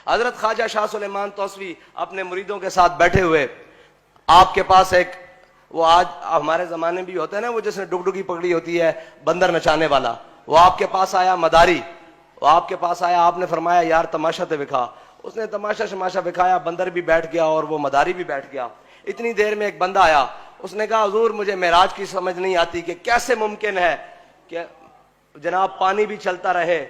حضرت خواجہ شاہ سلیمان توسوی اپنے مریدوں کے ساتھ بیٹھے ہوئے، آپ کے پاس ایک وہ آج ہمارے زمانے میں بھی ہوتا ہے نا، وہ جس نے ڈگڈگی پکڑی ہوتی ہے بندر نچانے والا، وہ آپ کے پاس آیا مداری، وہ آپ کے پاس آیا، آپ نے فرمایا یار تماشا تے دکھا، اس نے تماشا شماشا دکھایا، بندر بھی بیٹھ گیا اور وہ مداری بھی بیٹھ گیا۔ اتنی دیر میں ایک بندہ آیا، اس نے کہا حضور مجھے معراج کی سمجھ نہیں آتی کہ کیسے ممکن ہے کہ جناب پانی بھی چلتا رہے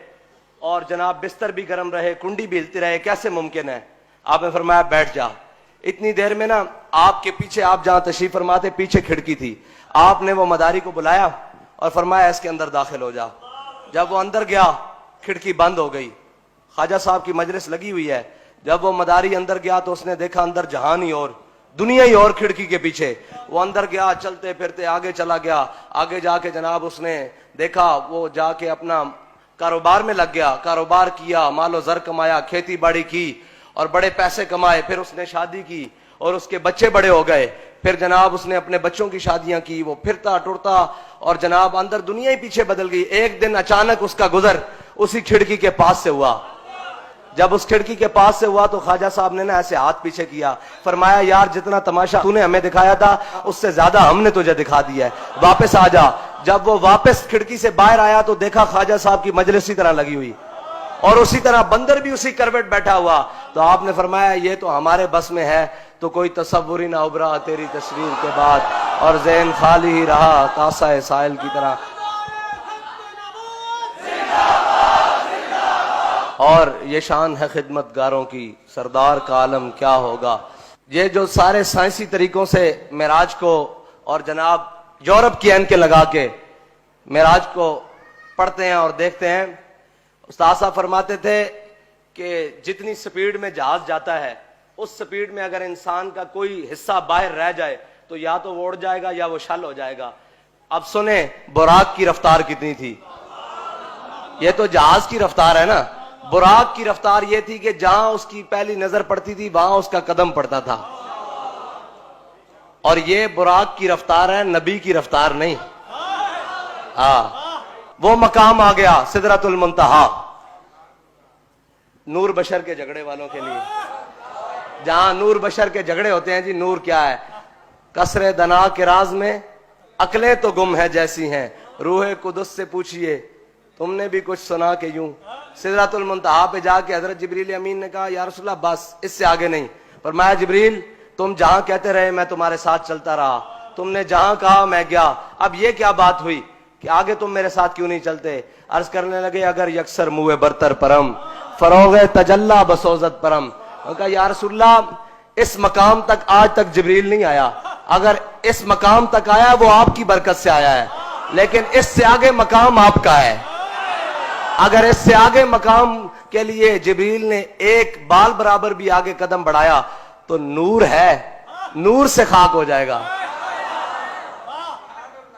اور جناب بستر بھی گرم رہے، کنڈی بھی ہلتی رہے، کیسے ممکن ہے؟ آپ نے فرمایا بیٹھ جا۔ اتنی دیر میں نا آپ کے پیچھے، آپ جہاں تشریف فرماتے پیچھے کھڑکی تھی، آپ نے وہ مداری کو بلایا اور فرمایا اس کے اندر داخل ہو جا۔ جب وہ اندر گیا کھڑکی بند ہو گئی، خواجہ صاحب کی مجلس لگی ہوئی ہے، جب وہ مداری اندر گیا تو اس نے دیکھا اندر جہان ہی اور دنیا ہی اور کھڑکی کے پیچھے۔ وہ اندر گیا، چلتے پھرتے آگے چلا گیا، آگے جا کے جناب اس نے دیکھا، وہ جا کے اپنا کاروبار میں لگ گیا، کاروبار کیا، مال و زر کمایا، کھیتی باڑی کی اور بڑے پیسے کمائے، پھر اس نے شادی کی اور اس کے بچے بڑے ہو گئے، پھر جناب اس نے اپنے بچوں کی شادیاں کی، وہ پھرتا ٹرتا اور جناب اندر دنیا ہی پیچھے بدل گئی۔ ایک دن اچانک اس کا گزر اسی کھڑکی کے پاس سے ہوا۔ جب اس کھڑکی کے پاس سے ہوا تو خواجہ صاحب نے نا ایسے ہاتھ پیچھے کیا، فرمایا یار جتنا تماشا تو نے ہمیں دکھایا تھا اس سے زیادہ ہم نے تجھے دکھا دیا ہے، واپس آ جا۔ جب وہ واپس کھڑکی سے باہر آیا تو دیکھا خواجہ صاحب کی مجلس اسی طرح لگی ہوئی اور اسی طرح بندر بھی اسی کروٹ بیٹھا ہوا۔ تو آپ نے فرمایا یہ تو ہمارے بس میں ہے تو کوئی تصور ہی نہ ابھرا تیری تصویر کے بعد، اور ذہن خالی ہی رہا کاسہ سائل کی طرح۔ اور یہ شان ہے خدمت گاروں کی، سردار کا عالم کیا ہوگا۔ یہ جو سارے سائنسی طریقوں سے معراج کو اور جناب یورپ کی این کے لگا کے معراج کو پڑھتے ہیں اور دیکھتے ہیں، استاد صاحب فرماتے تھے کہ جتنی سپیڈ میں جہاز جاتا ہے اس سپیڈ میں اگر انسان کا کوئی حصہ باہر رہ جائے تو یا تو وہ اڑ جائے گا یا وہ شل ہو جائے گا۔ اب سنیں براق کی رفتار کتنی تھی، یہ تو جہاز کی رفتار ہے نا، براق کی رفتار یہ تھی کہ جہاں اس کی پہلی نظر پڑتی تھی وہاں اس کا قدم پڑتا تھا، اور یہ براق کی رفتار ہے، نبی کی رفتار نہیں۔ وہ مقام آ گیا سدرۃ المنتہا، نور بشر کے جھگڑے والوں کے لیے، جہاں نور بشر کے جھگڑے ہوتے ہیں۔ جی نور کیا ہے؟ کسرے دنا کے راز میں عقلیں تو گم ہے جیسی ہیں، روح قدس سے پوچھئے تم نے بھی کچھ سنا کہ یوں۔ سدرۃ المنتہا پہ جا کے حضرت جبریل امین نے کہا یا رسول اللہ بس اس سے آگے نہیں۔ فرمایا جبریل تم جہاں کہتے رہے میں تمہارے ساتھ چلتا رہا، تم نے جہاں کہا میں گیا، اب یہ کیا بات ہوئی کہ آگے تم میرے ساتھ کیوں نہیں چلتے؟ عرض کرنے لگے اگر یکسر موئے برتر پرم فروغ تجلا بسوزت پرم۔ کہا یا رسول اللہ اس مقام تک آج تک جبریل نہیں آیا، اگر اس مقام تک آیا وہ آپ کی برکت سے آیا ہے، لیکن اس سے آگے مقام آپ کا ہے۔ اگر اس سے آگے مقام کے لیے جبریل نے ایک بال برابر بھی آگے قدم بڑھایا تو نور ہے، نور سے خاک ہو جائے گا۔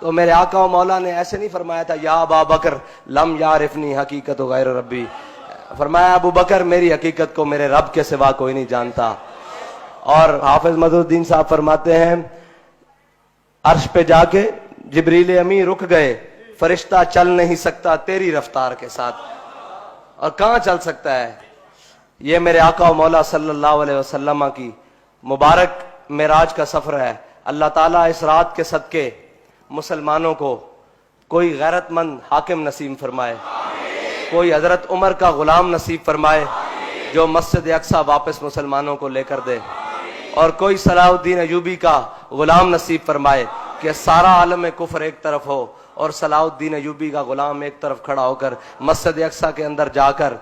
تو میرے آقا و مولا نے ایسے نہیں فرمایا تھا یا ابا بکر لم یعرفنی حقیقت غیر ربی، فرمایا ابو بکر میری حقیقت کو میرے رب کے سوا کوئی نہیں جانتا۔ اور حافظ مظہر الدین صاحب فرماتے ہیں عرش پہ جا کے جبریل امی رک گئے، فرشتہ چل نہیں سکتا تیری رفتار کے ساتھ، اور کہاں چل سکتا ہے؟ یہ میرے آقا و مولا صلی اللہ علیہ وسلم کی مبارک معراج کا سفر ہے۔ اللہ تعالیٰ اس رات کے صدقے مسلمانوں کو کوئی غیرت مند حاکم نصیب فرمائے، کوئی حضرت عمر کا غلام نصیب فرمائے جو مسجد اقصی واپس مسلمانوں کو لے کر دے، اور کوئی صلاح الدین ایوبی کا غلام نصیب فرمائے کہ سارا عالم کفر ایک طرف ہو اور صلاح الدین ایوبی کا غلام ایک طرف کھڑا ہو کر مسجد اقصی کے اندر جا کر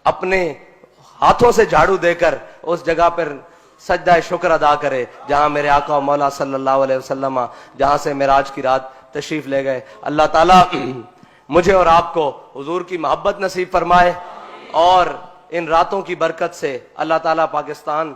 اپنے ہاتھوں سے جھاڑو دے کر اس جگہ پر سجدہ شکر ادا کرے جہاں میرے آقا و مولا صلی اللہ علیہ وسلم جہاں سے معراج کی رات تشریف لے گئے۔ اللہ تعالیٰ مجھے اور آپ کو حضور کی محبت نصیب فرمائے، اور ان راتوں کی برکت سے اللہ تعالیٰ پاکستان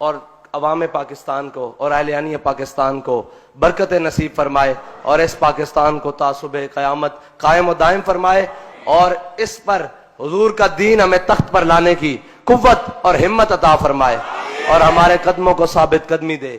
اور عوام پاکستان کو اور اہلیانی پاکستان کو برکت نصیب فرمائے، اور اس پاکستان کو تا صبح قیامت قائم و دائم فرمائے، اور اس پر حضور کا دین ہمیں تخت پر لانے کی قوت اور ہمت عطا فرمائے، اور ہمارے قدموں کو ثابت قدمی دے۔